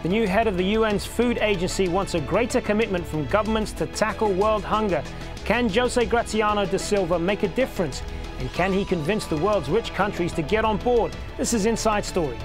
The new head of the UN's food agency wants a greater commitment from governments to tackle world hunger. Can Jose Graziano da Silva make a difference? And can he convince the world's rich countries to get on board? This is Inside Story.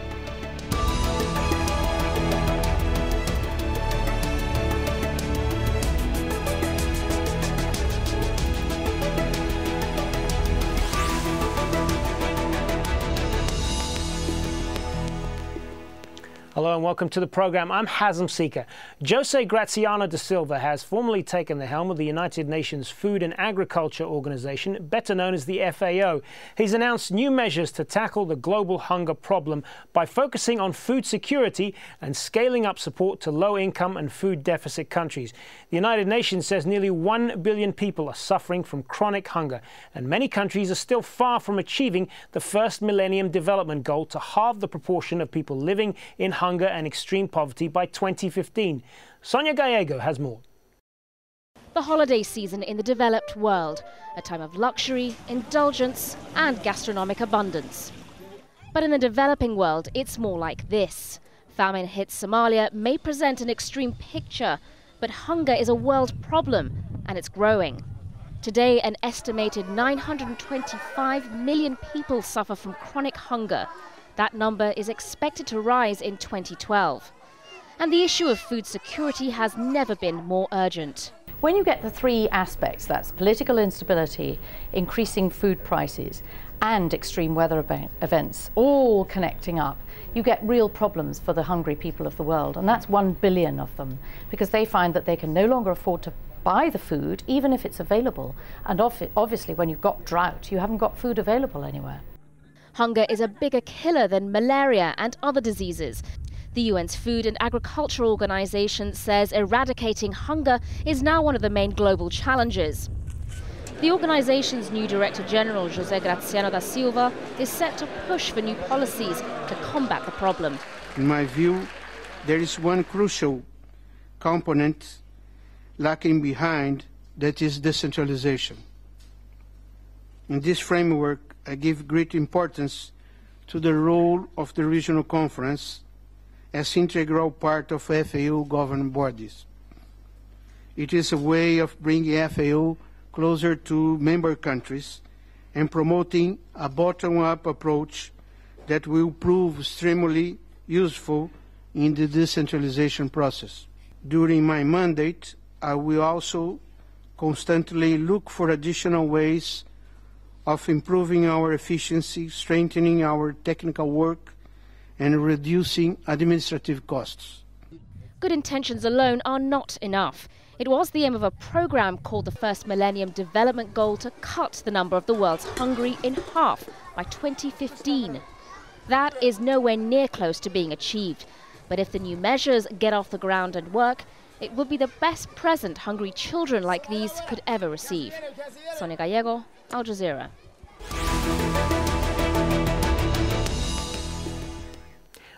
Hello and welcome to the program. I'm Hazem Seeker. Jose Graziano da Silva has formally taken the helm of the United Nations Food and Agriculture Organization, better known as the FAO. He's announced new measures to tackle the global hunger problem by focusing on food security and scaling up support to low-income and food deficit countries. The United Nations says nearly 1 billion people are suffering from chronic hunger, and many countries are still far from achieving the first Millennium Development Goal to halve the proportion of people living in hunger and extreme poverty by 2015. Sonia Gallego has more. The holiday season in the developed world, a time of luxury, indulgence and gastronomic abundance. But in the developing world, it's more like this. Famine-hit Somalia may present an extreme picture, but hunger is a world problem and it's growing. Today, an estimated 925 million people suffer from chronic hunger. That number is expected to rise in 2012. And the issue of food security has never been more urgent. When you get the three aspects, that's political instability, increasing food prices, and extreme weather events, all connecting up, you get real problems for the hungry people of the world. And that's 1 billion of them, because they find that they can no longer afford to buy the food, even if it's available. And obviously, when you've got drought, you haven't got food available anywhere. Hunger is a bigger killer than malaria and other diseases. The UN's Food and Agriculture Organization says eradicating hunger is now one of the main global challenges. The organization's new Director General, Jose Graziano da Silva, is set to push for new policies to combat the problem. In my view, there is one crucial component lacking behind, that is decentralization. In this framework, I give great importance to the role of the regional conference as integral part of FAO governing bodies. It is a way of bringing FAO closer to member countries and promoting a bottom-up approach that will prove extremely useful in the decentralization process. During my mandate, I will also constantly look for additional ways of improving our efficiency, strengthening our technical work, and reducing administrative costs. Good intentions alone are not enough. It was the aim of a program called the First Millennium Development Goal to cut the number of the world's hungry in half by 2015. That is nowhere near close to being achieved. But if the new measures get off the ground and work, it would be the best present hungry children like these could ever receive. Sonia Gallego, Al Jazeera.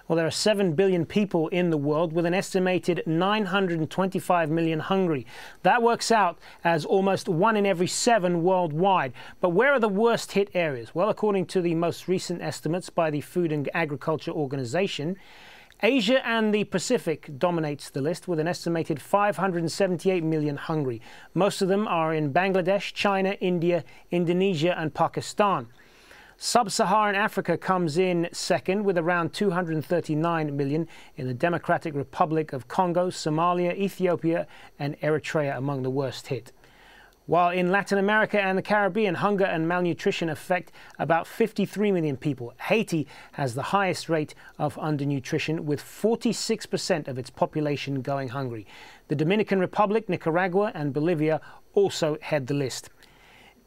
Well, there are 7 billion people in the world with an estimated 925 million hungry. That works out as almost 1 in every 7 worldwide. But where are the worst hit areas? Well, according to the most recent estimates by the Food and Agriculture Organization, Asia and the Pacific dominates the list with an estimated 578 million hungry. Most of them are in Bangladesh, China, India, Indonesia and Pakistan. Sub-Saharan Africa comes in second with around 239 million in the Democratic Republic of Congo, Somalia, Ethiopia and Eritrea among the worst hit. While in Latin America and the Caribbean, hunger and malnutrition affect about 53 million people. Haiti has the highest rate of undernutrition, with 46% of its population going hungry. The Dominican Republic, Nicaragua and Bolivia also head the list.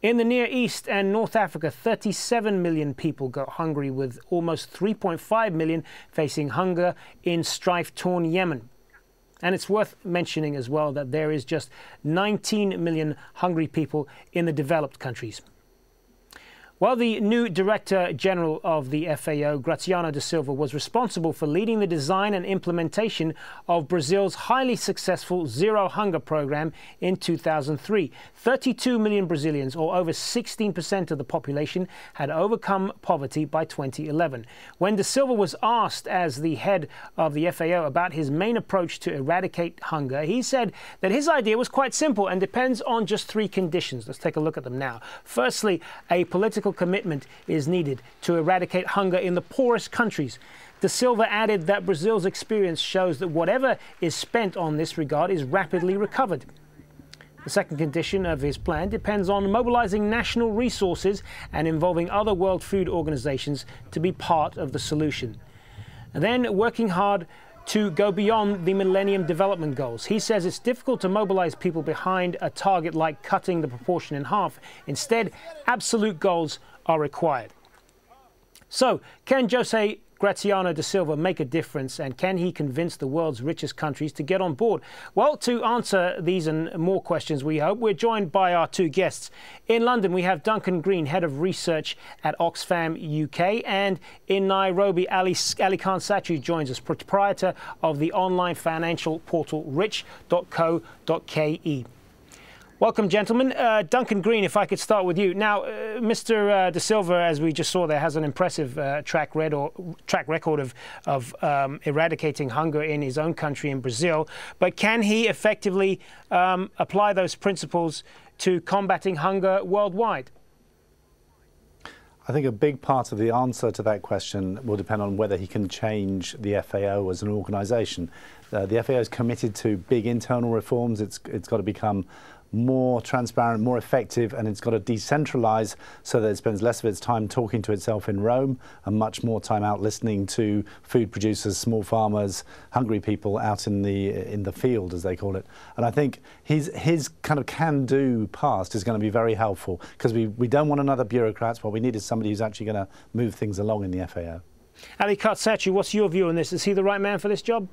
In the Near East and North Africa, 37 million people go hungry, with almost 3.5 million facing hunger in strife-torn Yemen. And it's worth mentioning as well that there is just 19 million hungry people in the developed countries. Well, the new Director General of the FAO, Graziano da Silva, was responsible for leading the design and implementation of Brazil's highly successful Zero Hunger program in 2003. 32 million Brazilians, or over 16% of the population, had overcome poverty by 2011. When da Silva was asked as the head of the FAO about his main approach to eradicate hunger, he said that his idea was quite simple and depends on just three conditions. Let's take a look at them now. Firstly, a political commitment is needed to eradicate hunger in the poorest countries. Da Silva added that Brazil's experience shows that whatever is spent on this regard is rapidly recovered. The second condition of his plan depends on mobilizing national resources and involving other World Food Organizations to be part of the solution. And then working hard to go beyond the Millennium Development Goals. He says it's difficult to mobilize people behind a target like cutting the proportion in half. Instead, absolute goals are required. So, can Jose Graziano da Silva make a difference, and can he convince the world's richest countries to get on board? Well, to answer these and more questions, we hope, we're joined by our two guests. In London, we have Duncan Green, Head of Research at Oxfam UK, and in Nairobi, Aly-Khan Satchu joins us, proprietor of the online financial portal rich.co.ke. Welcome, gentlemen. Duncan Green, if I could start with you. Now, Mr. da Silva, as we just saw there, has an impressive track record of eradicating hunger in his own country, in Brazil. But can he effectively apply those principles to combating hunger worldwide? I think a big part of the answer to that question will depend on whether he can change the FAO as an organisation. The FAO is committed to big internal reforms. It's got to become more transparent, more effective, and it's got to decentralize so that it spends less of its time talking to itself in Rome and much more time out listening to food producers, small farmers, hungry people out in the field, as they call it. And I think his kind of can-do past is going to be very helpful, because we don't want another bureaucrat. What we need is somebody who's actually going to move things along in the FAO. Aly-Khan Satchu, what's your view on this? Is he the right man for this job?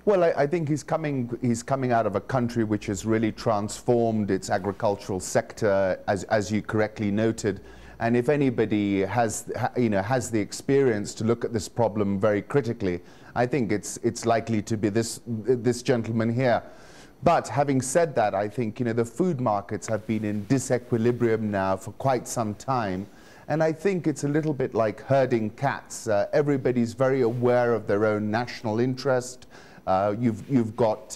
Well, I think he's coming out of a country which has really transformed its agricultural sector, as you correctly noted. And if anybody has the experience to look at this problem very critically, I think it's likely to be this gentleman here. But having said that, I think the food markets have been in disequilibrium now for quite some time. And I think it's a little bit like herding cats. Everybody's very aware of their own national interest. You've got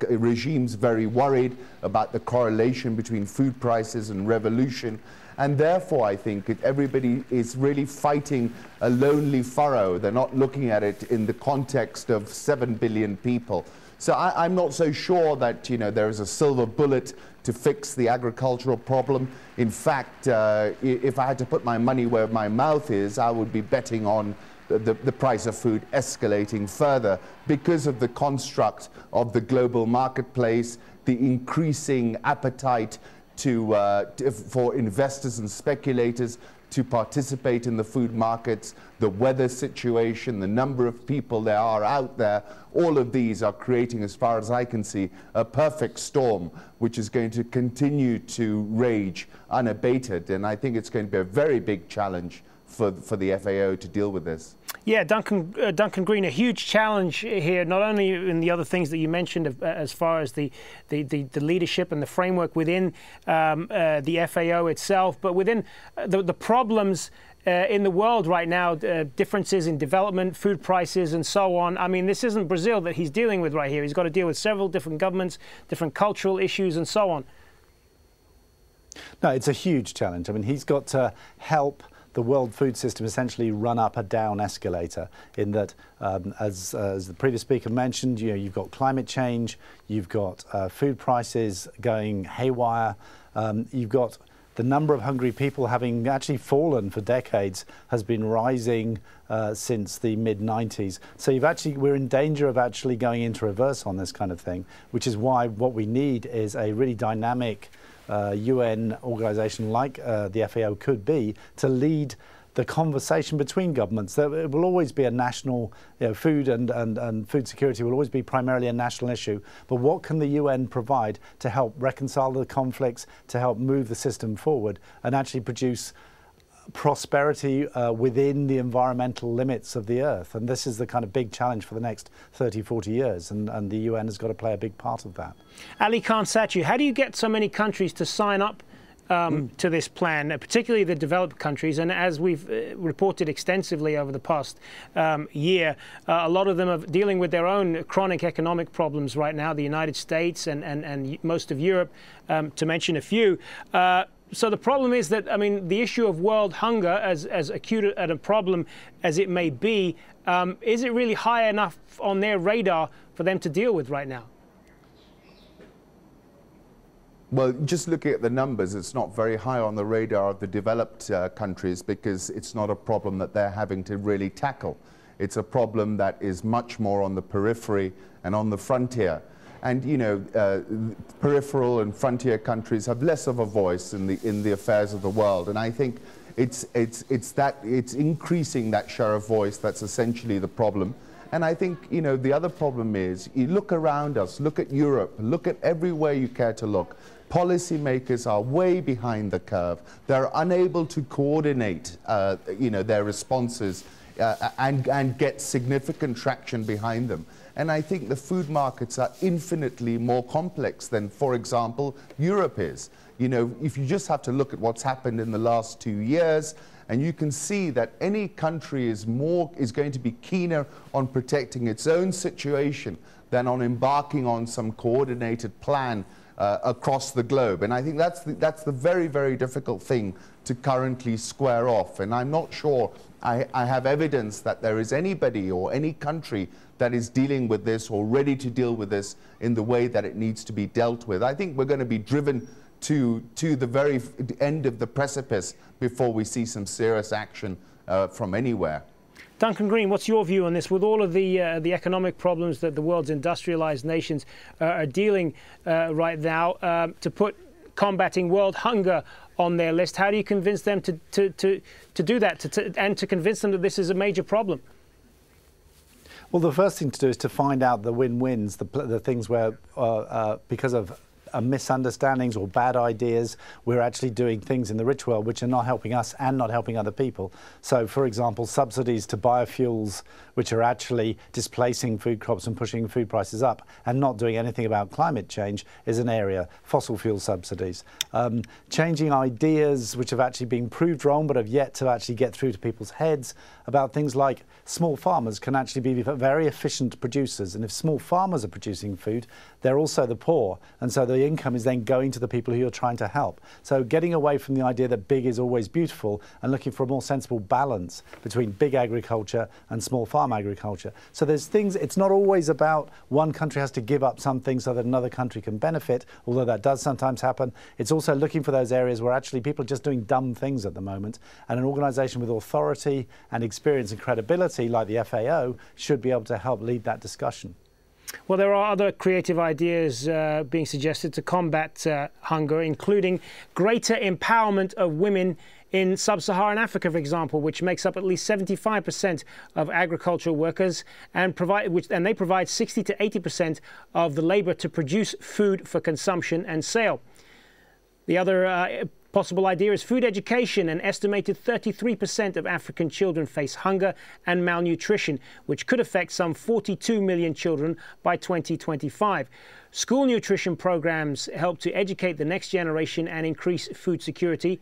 regimes very worried about the correlation between food prices and revolution, and therefore I think everybody is really fighting a lonely furrow. They're not looking at it in the context of 7 billion people. So I'm not so sure that there is a silver bullet to fix the agricultural problem. In fact, if I had to put my money where my mouth is, I would be betting on the price of food escalating further because of the construct of the global marketplace, the increasing appetite for investors and speculators to participate in the food markets, the weather situation, the number of people there are out there. All of these are creating, as far as I can see, a perfect storm which is going to continue to rage unabated. And I think it's going to be a very big challenge for the FAO to deal with this. Yeah, Duncan Green, a huge challenge here, not only in the other things that you mentioned as far as the leadership and the framework within the FAO itself, but within the problems in the world right now, differences in development, food prices and so on. I mean, this isn't Brazil that he's dealing with right here. He's got to deal with several different governments, different cultural issues and so on. No, it's a huge challenge. I mean, he's got to help the world food system essentially run up a down escalator, in that, as the previous speaker mentioned, you've got climate change, you've got food prices going haywire, you've got the number of hungry people having actually fallen for decades, has been rising since the mid-90s. So we're in danger of actually going into reverse on this kind of thing, which is why what we need is a really dynamic UN organisation like the FAO could be, to lead the conversation between governments. It will always be a national, food and food security will always be primarily a national issue. But what can the UN provide to help reconcile the conflicts, to help move the system forward and actually produce prosperity within the environmental limits of the earth? And this is the kind of big challenge for the next 30, 40 years, and the UN has got to play a big part of that. Aly-Khan, Satchu, how do you get so many countries to sign up to this plan, particularly the developed countries? And as we've reported extensively over the past year, a lot of them are dealing with their own chronic economic problems right now, the United States and most of Europe, to mention a few. So the problem is that, I mean, the issue of world hunger, as acute a problem as it may be, is it really high enough on their radar for them to deal with right now? Well, just looking at the numbers, it's not very high on the radar of the developed countries because it's not a problem that they're having to really tackle. It's a problem that is much more on the periphery and on the frontier. And, peripheral and frontier countries have less of a voice in the affairs of the world. And I think it's increasing that share of voice that's essentially the problem. And I think, the other problem is, you look around us, look at Europe, look at everywhere you care to look. Policymakers are way behind the curve. They're unable to coordinate, their responses and get significant traction behind them. And I think the food markets are infinitely more complex than, for example, Europe is. If you just have to look at what's happened in the last 2 years, and you can see that any country is going to be keener on protecting its own situation than on embarking on some coordinated plan across the globe. And I think that's the very, very difficult thing to currently square off. And I'm not sure I have evidence that there is anybody or any country that is dealing with this or ready to deal with this in the way that it needs to be dealt with. I think we're going to be driven to the very end of the precipice before we see some serious action from anywhere. Duncan Green, what's your view on this? With all of the economic problems that the world's industrialized nations are dealing right now, to put combating world hunger on their list, how do you convince them to do that and to convince them that this is a major problem? Well, the first thing to do is to find out the win-wins, the things where, because of misunderstandings or bad ideas, we're actually doing things in the rich world which are not helping us and not helping other people. So, for example, subsidies to biofuels, which are actually displacing food crops and pushing food prices up and not doing anything about climate change, is an area. Fossil fuel subsidies. Changing ideas which have actually been proved wrong but have yet to actually get through to people's heads about things like small farmers can actually be very efficient producers, and if small farmers are producing food, they're also the poor, and so the income is then going to the people who you're trying to help. So getting away from the idea that big is always beautiful and looking for a more sensible balance between big agriculture and small farm agriculture. So there's things, it's not always about one country has to give up something so that another country can benefit, although that does sometimes happen. It's also looking for those areas where actually people are just doing dumb things at the moment, and an organisation with authority and experience and credibility like the FAO should be able to help lead that discussion. Well, there are other creative ideas being suggested to combat hunger, including greater empowerment of women in sub-Saharan Africa, for example, which makes up at least 75% of agricultural workers, and they provide 60 to 80% of the labour to produce food for consumption and sale. The other possible idea is food education. An estimated 33% of African children face hunger and malnutrition, which could affect some 42 million children by 2025. School nutrition programs help to educate the next generation and increase food security.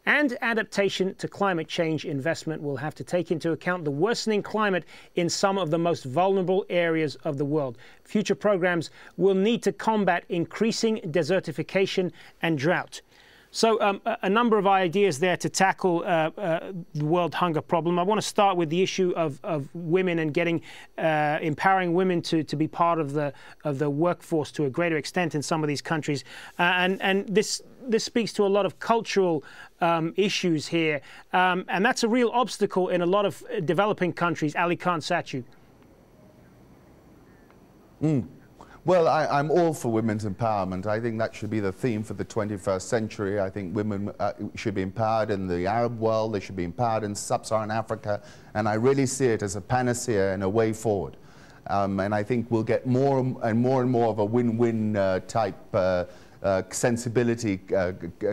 And adaptation to climate change investment will have to take into account the worsening climate in some of the most vulnerable areas of the world. Future programs will need to combat increasing desertification and drought. So a number of ideas there to tackle the world hunger problem. I want to start with the issue of women and getting empowering women to be part of the workforce to a greater extent in some of these countries. And this speaks to a lot of cultural issues here. And that's a real obstacle in a lot of developing countries. Aly-Khan, Satchu. Well, I'm all for women's empowerment. I think that should be the theme for the 21st century. I think women should be empowered in the Arab world, they should be empowered in sub-Saharan Africa, and I really see it as a panacea and a way forward. And I think we'll get more and more of a win-win type sensibility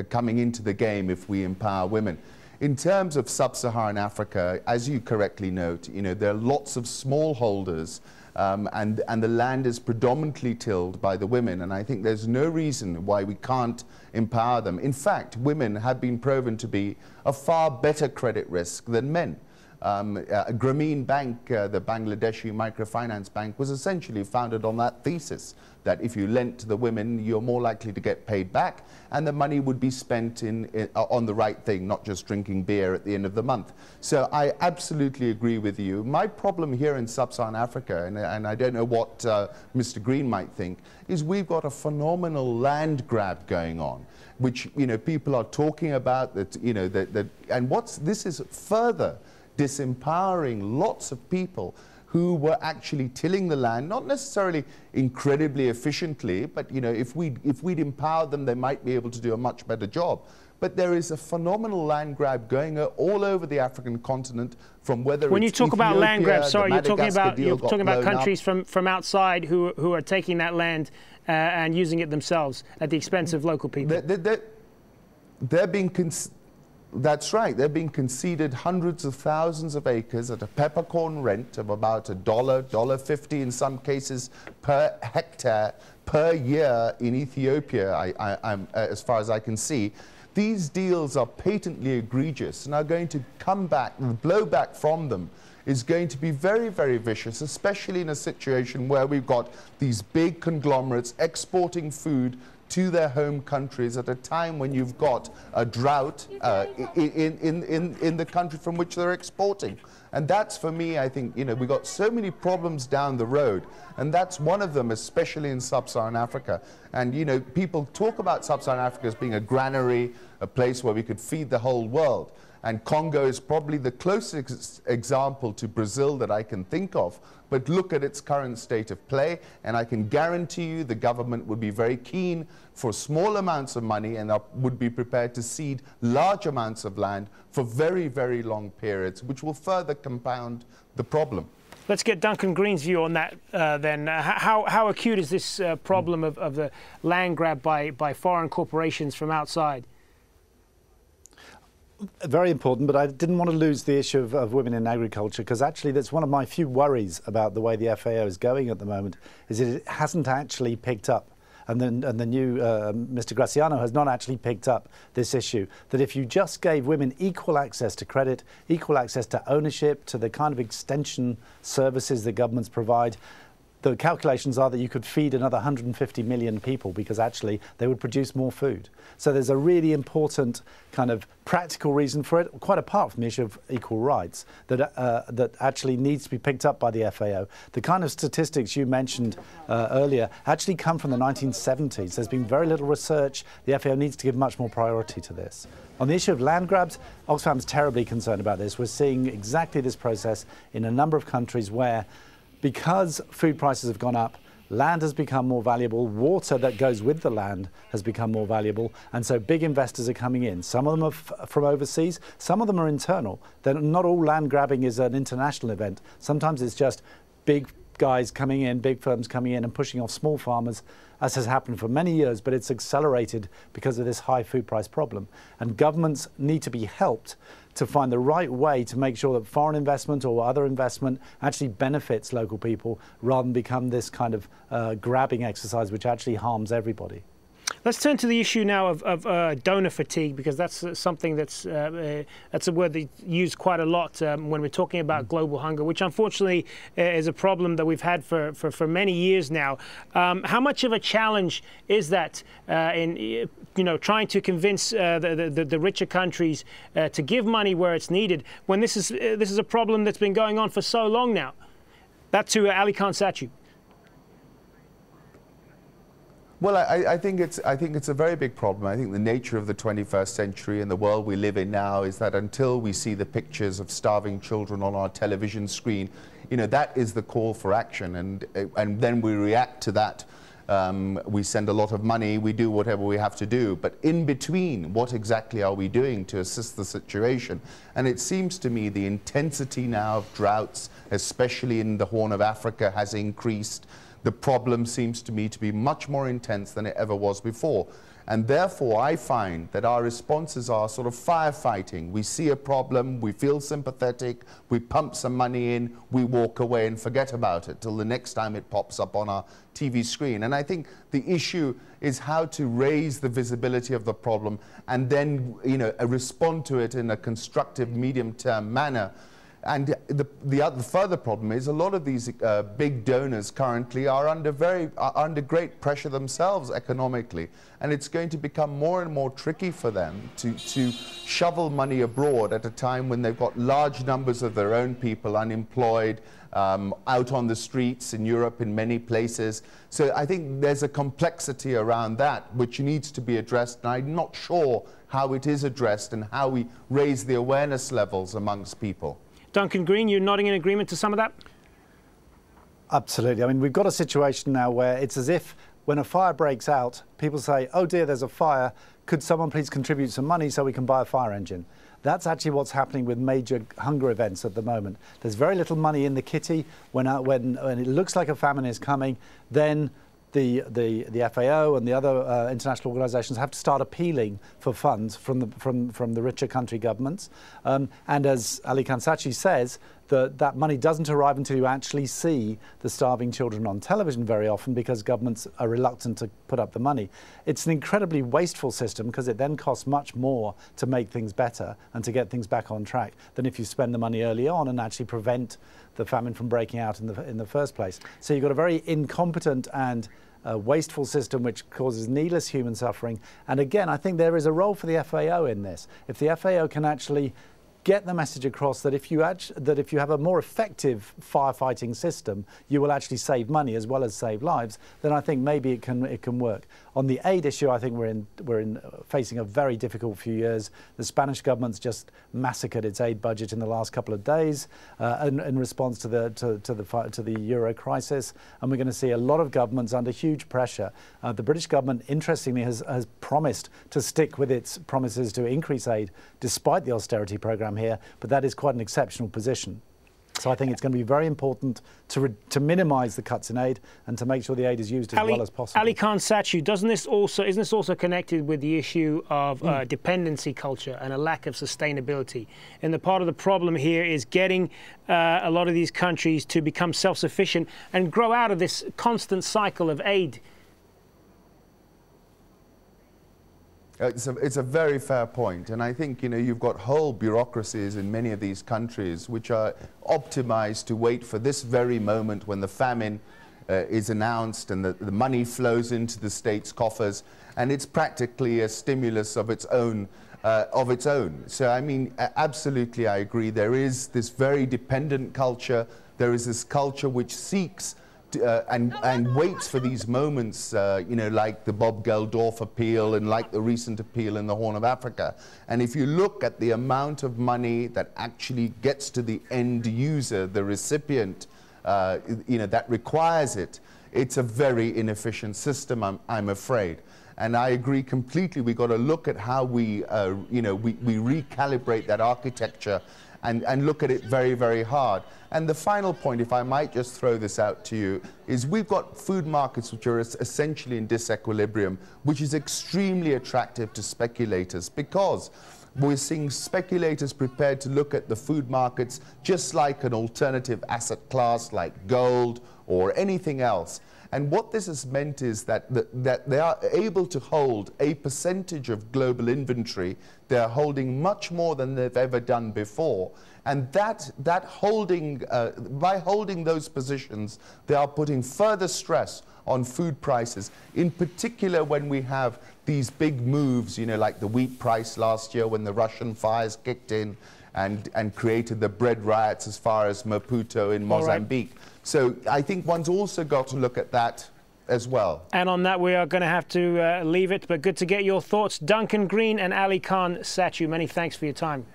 coming into the game if we empower women. In terms of sub-Saharan Africa, as you correctly note, there are lots of smallholders, and the land is predominantly tilled by the women, and I think there's no reason why we can't empower them. In fact, women have been proven to be a far better credit risk than men. Grameen Bank, the Bangladeshi microfinance bank, was essentially founded on that thesis, that if you lent to the women, you're more likely to get paid back, and the money would be spent on the right thing, not just drinking beer at the end of the month. So I absolutely agree with you. My problem here in sub-Saharan Africa, and I don't know what Mr. Green might think, is we've got a phenomenal land grab going on, which people are talking about. This is further disempowering lots of people who were actually tilling the land, not necessarily incredibly efficiently, but if we'd empowered them, they might be able to do a much better job. But there is a phenomenal land grab going all over the African continent, from whether when you talk about land grab, sorry, you're talking about countries up from outside who are taking that land and using it themselves at the expense of local people. They're being That's right. They're being conceded hundreds of thousands of acres at a peppercorn rent of about $1, $1.50 in some cases per hectare per year in Ethiopia, as far as I can see. These deals are patently egregious and are going to come back, the blowback from them is going to be very, very vicious, especially in a situation where we've got these big conglomerates exporting food to their home countries at a time when you've got a drought in the country from which they're exporting. And that's, for me, I think, we've got so many problems down the road, and that's one of them, especially in sub-Saharan Africa. And, people talk about sub-Saharan Africa as being a granary, a place where we could feed the whole world. And Congo is probably the closest example to Brazil that I can think of. But look at its current state of play, and I can guarantee you the government would be very keen for small amounts of money and would be prepared to cede large amounts of land for very, very long periods, which will further compound the problem. Let's get Duncan Green's view on that then. How acute is this problem of the land grab by foreign corporations from outside? Very important, but I didn't want to lose the issue of women in agriculture, because actually that's one of my few worries about the way the FAO is going at the moment, is that it hasn't actually picked up. And the new Mr. Graziano has not actually picked up this issue, that if you just gave women equal access to credit, equal access to ownership, to the kind of extension services that governments provide, the calculations are that you could feed another 150 million people, because actually they would produce more food. So there's a really important kind of practical reason for it, quite apart from the issue of equal rights, that actually needs to be picked up by the FAO. The kind of statistics you mentioned earlier actually come from the 1970s. There's been very little research. The FAO needs to give much more priority to this. On the issue of land grabs, Oxfam's terribly concerned about this. We're seeing exactly this process in a number of countries where, because food prices have gone up, land has become more valuable, water that goes with the land has become more valuable, and so big investors are coming in. Some of them are from overseas, some of them are internal. Not all land grabbing is an international event. Sometimes it's just big guys coming in, big firms coming in and pushing off small farmers, as has happened for many years, but it's accelerated because of this high food price problem. And governments need to be helped to find the right way to make sure that foreign investment or other investment actually benefits local people, rather than become this kind of grabbing exercise which actually harms everybody. Let's turn to the issue now of donor fatigue, because that's something that's a word that's used quite a lot when we're talking about global hunger, which unfortunately is a problem that we've had for many years now. How much of a challenge is that in trying to convince the richer countries to give money where it's needed, when this is a problem that's been going on for so long now? That to Aly-Khan, Satchu. Well, I think it's a very big problem. I think the nature of the 21st century and the world we live in now is that until we see the pictures of starving children on our television screen, you know, that is the call for action, and then we react to that. We send a lot of money, we do whatever we have to do, but in between, what exactly are we doing to assist the situation? And it seems to me the intensity now of droughts, especially in the Horn of Africa, has increased. The problem seems to me to be much more intense than it ever was before. And therefore, I find that our responses are sort of firefighting. We see a problem, we feel sympathetic, we pump some money in, we walk away and forget about it till the next time it pops up on our TV screen. And I think the issue is how to raise the visibility of the problem and then, you know, respond to it in a constructive medium-term manner. And the further problem is a lot of these big donors currently are under great pressure themselves economically, and it's going to become more and more tricky for them to shovel money abroad at a time when they've got large numbers of their own people unemployed, out on the streets in Europe in many places. So I think there's a complexity around that which needs to be addressed, and I'm not sure how it is addressed and how we raise the awareness levels amongst people. Duncan Green, you're nodding in agreement to some of that? Absolutely. I mean, we've got a situation now where it's as if when a fire breaks out, people say, oh dear, there's a fire. Could someone please contribute some money so we can buy a fire engine? That's actually what's happening with major hunger events at the moment. There's very little money in the kitty. When it looks like a famine is coming, then the FAO and the other international organisations have to start appealing for funds from the richer country governments. And as Aly-Khan says, that money doesn't arrive until you actually see the starving children on television very often, because governments are reluctant to put up the money. It's an incredibly wasteful system because it then costs much more to make things better and to get things back on track than if you spend the money early on and actually prevent the famine from breaking out in the first place. So you've got a very incompetent and wasteful system which causes needless human suffering. And again, I think there is a role for the FAO in this. If the FAO can actually get the message across that if you have a more effective firefighting system, you will actually save money as well as save lives, then I think maybe it can work. On the aid issue, I think we're facing a very difficult few years. The Spanish government's just massacred its aid budget in the last couple of days in response to the euro crisis, and we're going to see a lot of governments under huge pressure. The British government, interestingly, has promised to stick with its promises to increase aid despite the austerity programme here, but that is quite an exceptional position. So I think it's going to be very important to minimise the cuts in aid and to make sure the aid is used as well as possible. Aly-Khan, Satchu, isn't this also connected with the issue of dependency culture and a lack of sustainability? And the part of the problem here is getting a lot of these countries to become self-sufficient and grow out of this constant cycle of aid. It's a very fair point, and I think, you know, you've got whole bureaucracies in many of these countries which are optimized to wait for this very moment when the famine is announced and the money flows into the state's coffers, and it's practically a stimulus of its own. So I mean, absolutely, I agree. There is this very dependent culture. There is this culture which seeks and waits for these moments, you know, like the Bob Geldof appeal and like the recent appeal in the Horn of Africa. And if you look at the amount of money that actually gets to the end user, the recipient, you know, that requires it, it's a very inefficient system, I'm afraid. And I agree completely. We've got to look at how we, you know, we recalibrate that architecture and look at it very, very hard. And the final point, if I might just throw this out to you, is we've got food markets which are essentially in disequilibrium, which is extremely attractive to speculators, because we're seeing speculators prepared to look at the food markets just like an alternative asset class like gold or anything else. And what this has meant is that they are able to hold a percentage of global inventory. They're holding much more than they've ever done before. And by holding those positions, they are putting further stress on food prices, in particular when we have these big moves, you know, like the wheat price last year when the Russian fires kicked in and created the bread riots as far as Maputo in Mozambique. So I think one's also got to look at that as well. And on that, we are going to have to leave it, but good to get your thoughts. Duncan Green and Aly-Khan, Satchu, many thanks for your time.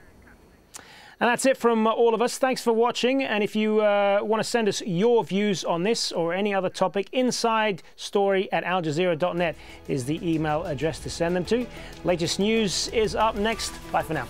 And that's it from all of us. Thanks for watching. And if you want to send us your views on this or any other topic, insidestory@aljazeera.net is the email address to send them to. Latest news is up next. Bye for now.